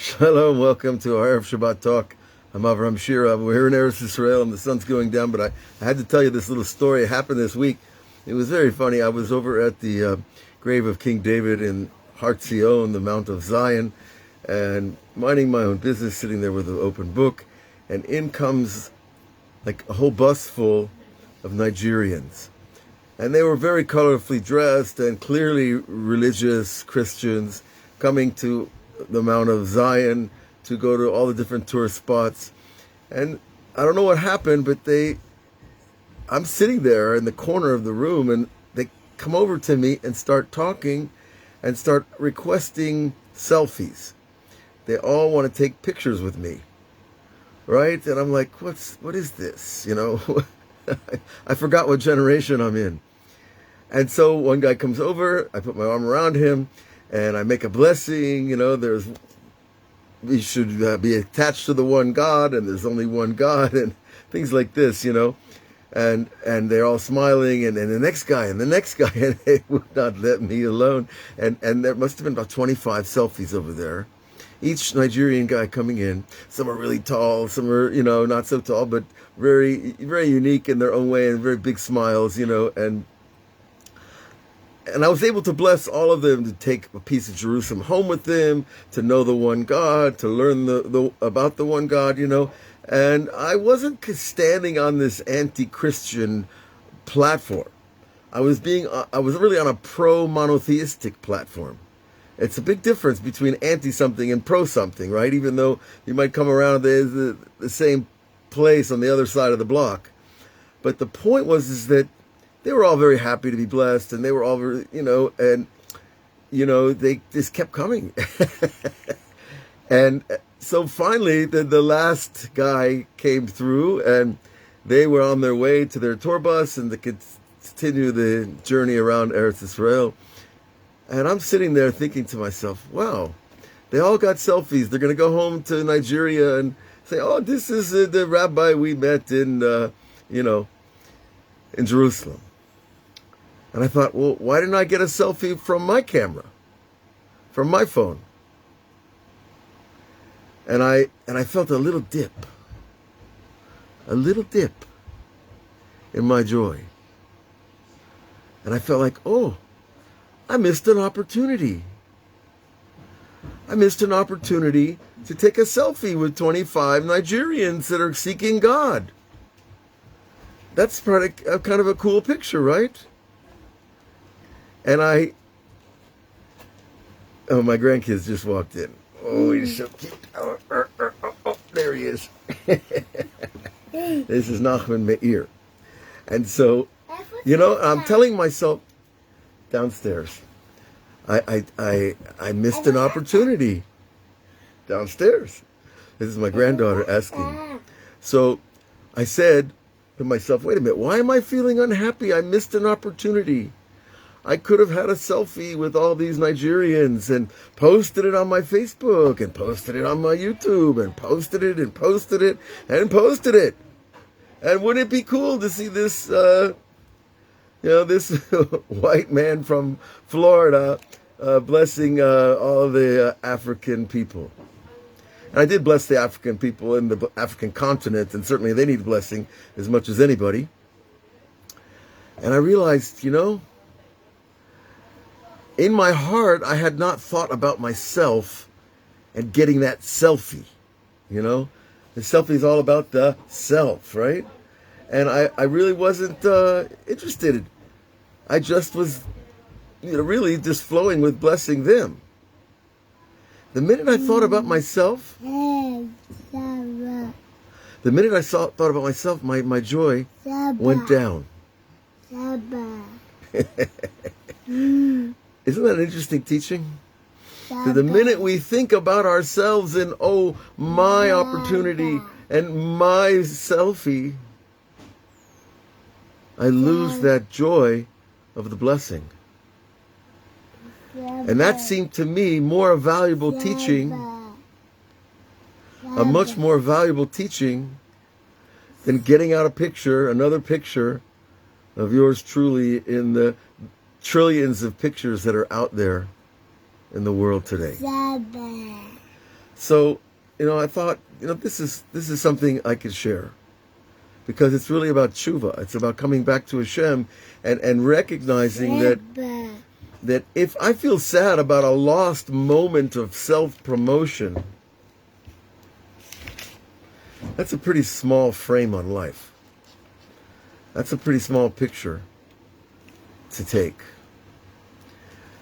Shalom, welcome to our Erev Shabbat talk. I'm Avraham Shira. We're here in Eretz Israel and the sun's going down, but I had to tell you this little story. It happened this week. It was very funny. I was over at the grave of King David in Har Zion, the Mount of Zion, and minding my own business, sitting there with an open book, and in comes like a whole bus full of Nigerians. And they were very colorfully dressed and clearly religious Christians coming to the Mount of Zion to go to all the different tourist spots. And I don't know what happened, but I'm sitting there in the corner of the room and they come over to me and start talking and start requesting selfies. They all want to take pictures with me, right? And I'm like, what is this? You know, I forgot what generation I'm in. And so one guy comes over, I put my arm around him, and I make a blessing. You know, we should be attached to the one God, and there's only one God, and things like this, you know. And they're all smiling, and the next guy, and they would not let me alone. And there must have been about 25 selfies over there. Each Nigerian guy coming in, some are really tall, some are, you know, not so tall, but very, very unique in their own way, and very big smiles, you know, and I was able to bless all of them to take a piece of Jerusalem home with them, to know the one God, to learn about the one God, you know. And I wasn't standing on this anti-Christian platform. I was really on a pro-monotheistic platform. It's a big difference between anti-something and pro-something, right? Even though you might come around the same place on the other side of the block. But the point is that they were all very happy to be blessed, and they were all very, you know, and, you know, they just kept coming. And so finally, the last guy came through, and they were on their way to their tour bus and to continue the journey around Eretz Israel. And I'm sitting there thinking to myself, wow, they all got selfies. They're going to go home to Nigeria and say, oh, this is the rabbi we met in, you know, in Jerusalem. And I thought, well, why didn't I get a selfie from my camera, from my phone? And I felt a little dip in my joy. And I felt like, oh, I missed an opportunity. I missed an opportunity to take a selfie with 25 Nigerians that are seeking God. That's kind of a cool picture, right? And my grandkids just walked in. Oh, he's so cute. Oh, there he is. This is Nachman Meir. And so, you know, I'm telling myself downstairs, I missed an opportunity downstairs. This is my granddaughter asking. So I said to myself, wait a minute, why am I feeling unhappy? I missed an opportunity. I could have had a selfie with all these Nigerians and posted it on my Facebook and posted it on my YouTube and posted it and posted it and posted it. And wouldn't it be cool to see this, you know, this white man from Florida blessing all of the African people? And I did bless the African people in the African continent, and certainly they need blessing as much as anybody. And I realized, you know, in my heart, I had not thought about myself and getting that selfie, you know? The selfie is all about the self, right? And I really wasn't interested. I just was, you know, really just flowing with blessing them. The minute I thought about myself, thought about myself, my joy went down. Isn't that an interesting teaching? So the minute we think about ourselves and, oh, my opportunity and my selfie, I lose that joy of the blessing. And that seemed to me more a valuable teaching, a much more valuable teaching than getting out a picture, another picture of yours truly in the trillions of pictures that are out there in the world today. So, I thought, this is something I could share, because it's really about tshuva. It's about coming back to Hashem and recognizing that if I feel sad about a lost moment of self-promotion, that's a pretty small frame on life. That's a pretty small picture to take.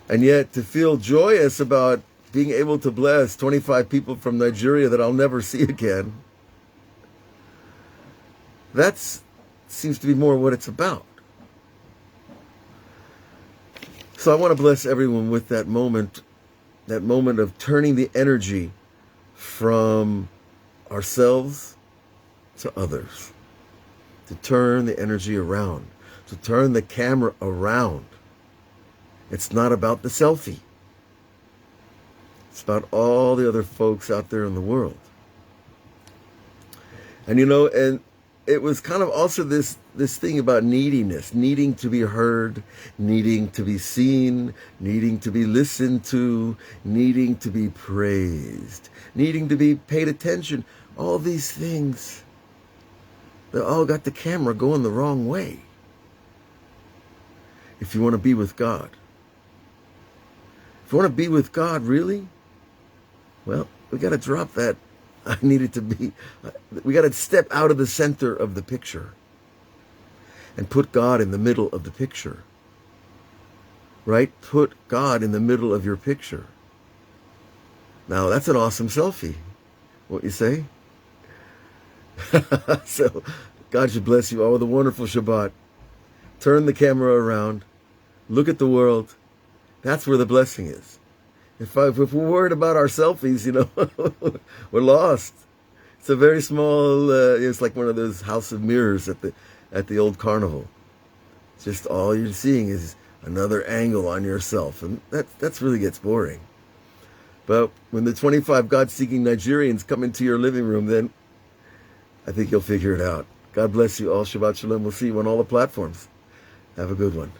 And yet, to feel joyous about being able to bless 25 people from Nigeria that I'll never see again, that seems to be more what it's about. So I want to bless everyone with that moment of turning the energy from ourselves to others, to turn the energy around, to turn the camera around. It's not about the selfie. It's about all the other folks out there in the world. And and it was kind of also this thing about neediness, needing to be heard, needing to be seen, needing to be listened to, needing to be praised, needing to be paid attention. All these things, they all got the camera going the wrong way. If you want to be with God. If you want to be with God, really? Well, we got to drop that. We got to step out of the center of the picture and put God in the middle of the picture. Right? Put God in the middle of your picture. Now, that's an awesome selfie. What you say? So, God should bless you all with a wonderful Shabbat. Turn the camera around. Look at the world. That's where the blessing is. If we're worried about our selfies, we're lost. It's a very small, it's like one of those house of mirrors at the old carnival. Just all you're seeing is another angle on yourself. And that's really gets boring. But when the 25 God-seeking Nigerians come into your living room, then I think you'll figure it out. God bless you all. Shabbat Shalom. We'll see you on all the platforms. Have a good one.